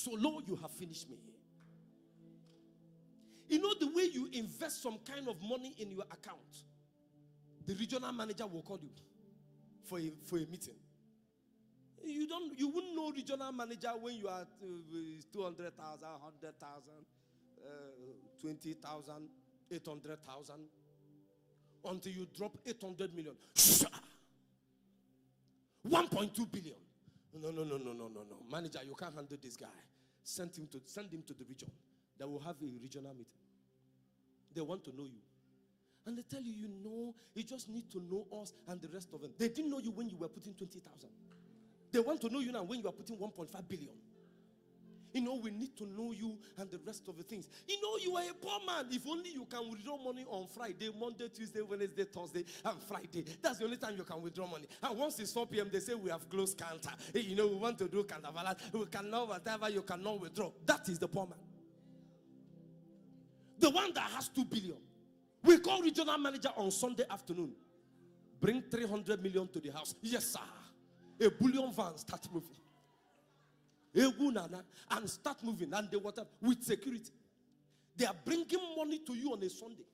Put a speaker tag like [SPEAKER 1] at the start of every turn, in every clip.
[SPEAKER 1] Solo, you have finished me. You know the way you invest some kind of money in your account, the regional manager will call you for a meeting. You wouldn't know regional manager when you are 200,000, 100,000, 20,000, 800,000, until you drop 800 million. 1.2 billion. No. Manager, you can't handle this guy. Send him to the region. They will have a regional meeting. They want to know you. And they tell you, you just need to know us and the rest of them. They didn't know you when you were putting 20,000. They want to know you now when you are putting 1.5 billion. We need to know you and the rest of the things. You are a poor man. If only you can withdraw money on Friday, Monday, Tuesday, Wednesday, Thursday, and Friday. That's the only time you can withdraw money. And once it's 4 p.m., they say we have closed counter. We want to do Kandavalat. We cannot, whatever, you cannot withdraw. That is the poor man. The one that has 2 billion. We call regional manager on Sunday afternoon. Bring 300 million to the house. Yes, sir. A bullion van starts moving. And start moving. And they whatever with security. They are bringing money to you on a Sunday.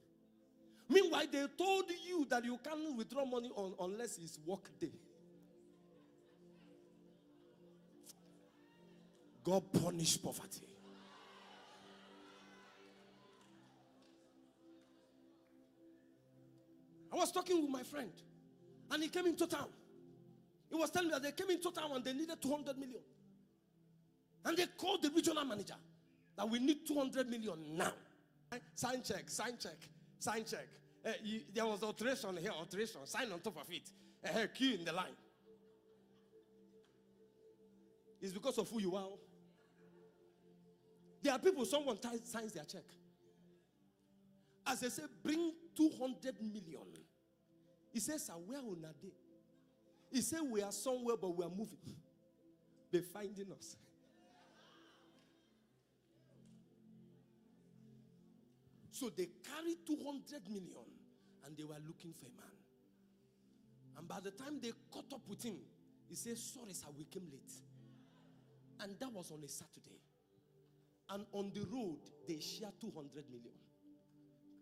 [SPEAKER 1] Meanwhile, they told you that you can't withdraw money unless it's work day. God punish poverty. I was talking with my friend, and he came into town. He was telling me that they came into town and they needed 200 million. And they called the regional manager that we need 200 million now. Sign check. There was alteration here, sign on top of it. Queue in the line. It's because of who you are. There are people, someone signs their check. As they say, bring 200 million. He says, where are we? He said, we are somewhere, but we are moving. They're finding us. So they carried 200 million and they were looking for a man. And by the time they caught up with him, he said, sorry, sir, we came late. And that was on a Saturday. And on the road, they shared 200 million.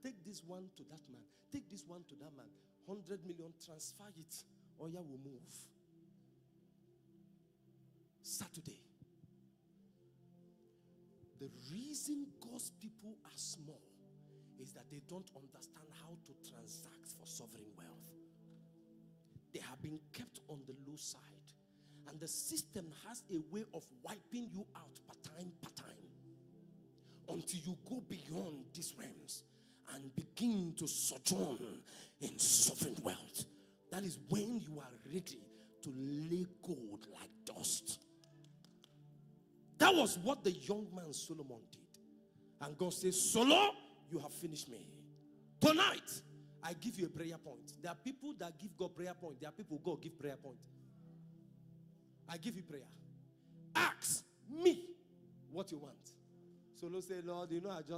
[SPEAKER 1] Take this one to that man. Take this one to that man. 100 million, transfer it, or you will move. Saturday. The reason God's people are small is that they don't understand how to transact for sovereign wealth. They have been kept on the low side. And the system has a way of wiping you out per time, until you go beyond these realms and begin to sojourn in sovereign wealth. That is when you are ready to lay gold like dust. That was what the young man Solomon did. And God says, Solo, you have finished me. Tonight, I give you a prayer point. There are people that give God prayer point. There are people God give prayer point. I give you prayer. Ask me what you want. Solo said, Lord,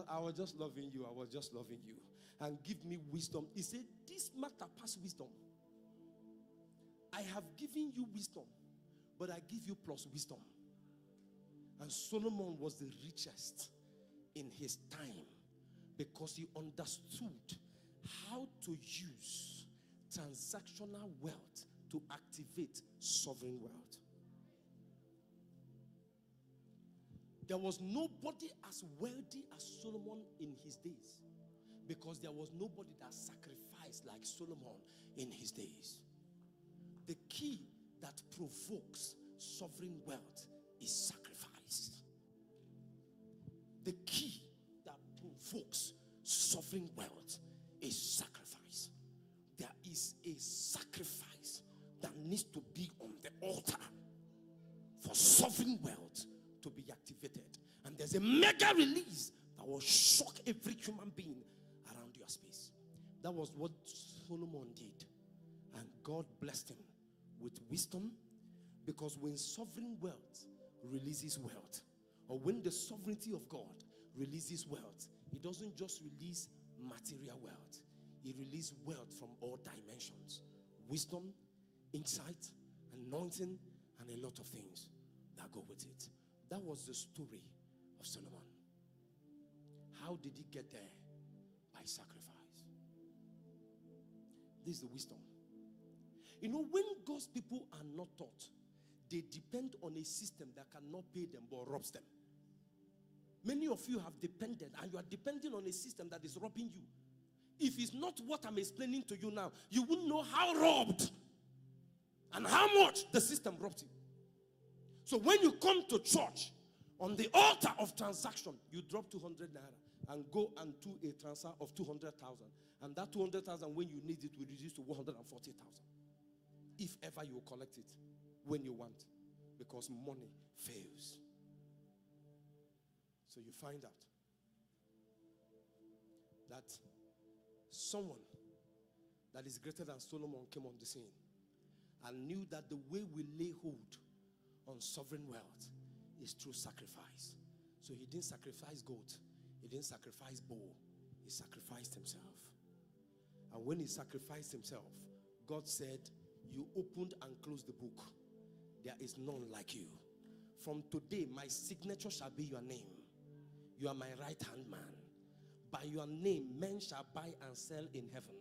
[SPEAKER 1] I was just loving you. I was just loving you. And give me wisdom. He said, this matter pass wisdom. I have given you wisdom, but I give you plus wisdom. And Solomon was the richest in his time because he understood how to use transactional wealth to activate sovereign wealth. There was nobody as wealthy as Solomon in his days, because there was nobody that sacrificed like Solomon in his days. The key that provokes sovereign wealth is sacrifice. The key that provokes sovereign wealth is sacrifice. There is a sacrifice that needs to be on the altar for sovereign wealth to be activated. And there's a mega release that will shock every human being around your space. That was what Solomon did. And God blessed him with wisdom, because when sovereign wealth releases wealth, or when the sovereignty of God releases wealth, it doesn't just release material wealth. It releases wealth from all dimensions. Wisdom, insight, anointing, and a lot of things that go with it. That was the story of Solomon. How did he get there? By sacrifice. This is the wisdom. You know, when God's people are not taught, they depend on a system that cannot pay them but robs them. Many of you have depended, and you are depending on a system that is robbing you. If it's not what I'm explaining to you now, you wouldn't know how robbed and how much the system robbed you. So when you come to church, on the altar of transaction, you drop 200 naira and go and do a transfer of 200,000. And that 200,000, when you need it, will reduce to 140,000. If ever you collect it when you want, because money fails. So you find out that someone that is greater than Solomon came on the scene and knew that the way we lay hold on sovereign wealth is through sacrifice. So he didn't sacrifice goat, he didn't sacrifice bull, he sacrificed himself. And when he sacrificed himself, God said, you opened and closed the book. There is none like you. From today, my signature shall be your name. You are my right hand man. By your name, men shall buy and sell in heaven.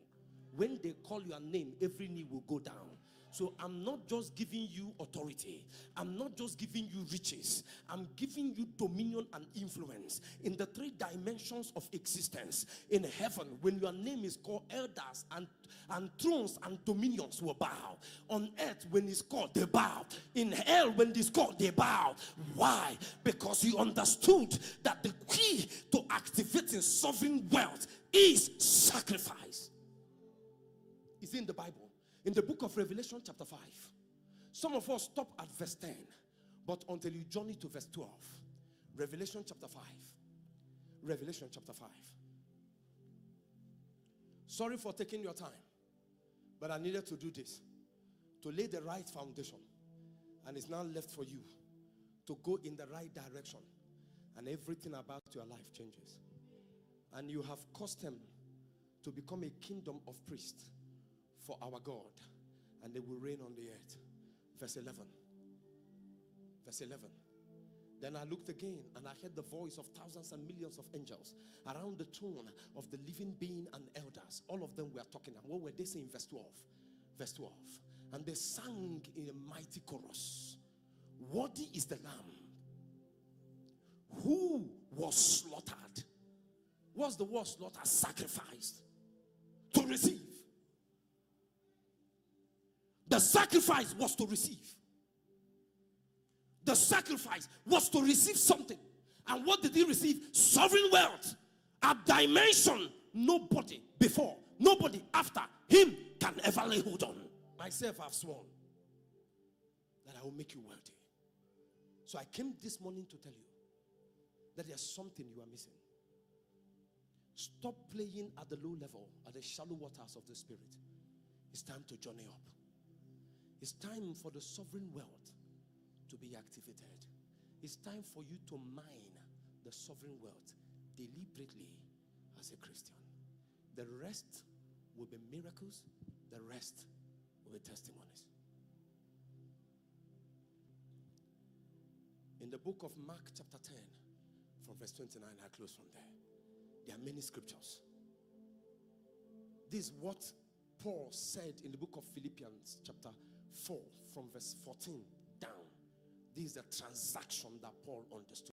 [SPEAKER 1] When they call your name, every knee will go down. So I'm not just giving you authority. I'm not just giving you riches. I'm giving you dominion and influence in the three dimensions of existence. In heaven, when your name is called, elders and thrones and dominions will bow. On earth, when it's called, they bow. In hell, when it's called, they bow. Why? Because you understood that the key to activating sovereign wealth is sacrifice. It's in the Bible. In the book of Revelation chapter 5. Some of us stop at verse 10. But until you journey to verse 12. Revelation chapter 5. Revelation chapter 5. Sorry for taking your time. But I needed to do this. To lay the right foundation. And it's now left for you to go in the right direction. And everything about your life changes. And you have caused them to become a kingdom of priests for our God, and they will reign on the earth. Verse 11. Verse 11. Then I looked again, and I heard the voice of thousands and millions of angels around the throne of the living being and elders. All of them were talking. And what were they saying? Verse 12. Verse 12. And they sang in a mighty chorus, worthy is the Lamb who was slaughtered. What's the word slaughter? Sacrificed. To receive. The sacrifice was to receive. The sacrifice was to receive something. And what did he receive? Sovereign wealth. A dimension nobody before, nobody after him can ever lay hold on. Myself, I've sworn that I will make you wealthy. So I came this morning to tell you that there's something you are missing. Stop playing at the low level, at the shallow waters of the spirit. It's time to journey up. It's time for the sovereign wealth to be activated. It's time for you to mine the sovereign wealth deliberately as a Christian. The rest will be miracles. The rest will be testimonies. In the book of Mark chapter 10, from verse 29, I close from there. There are many scriptures. This is what Paul said in the book of Philippians chapter 4 from verse 14 down. This is the transaction that Paul understood.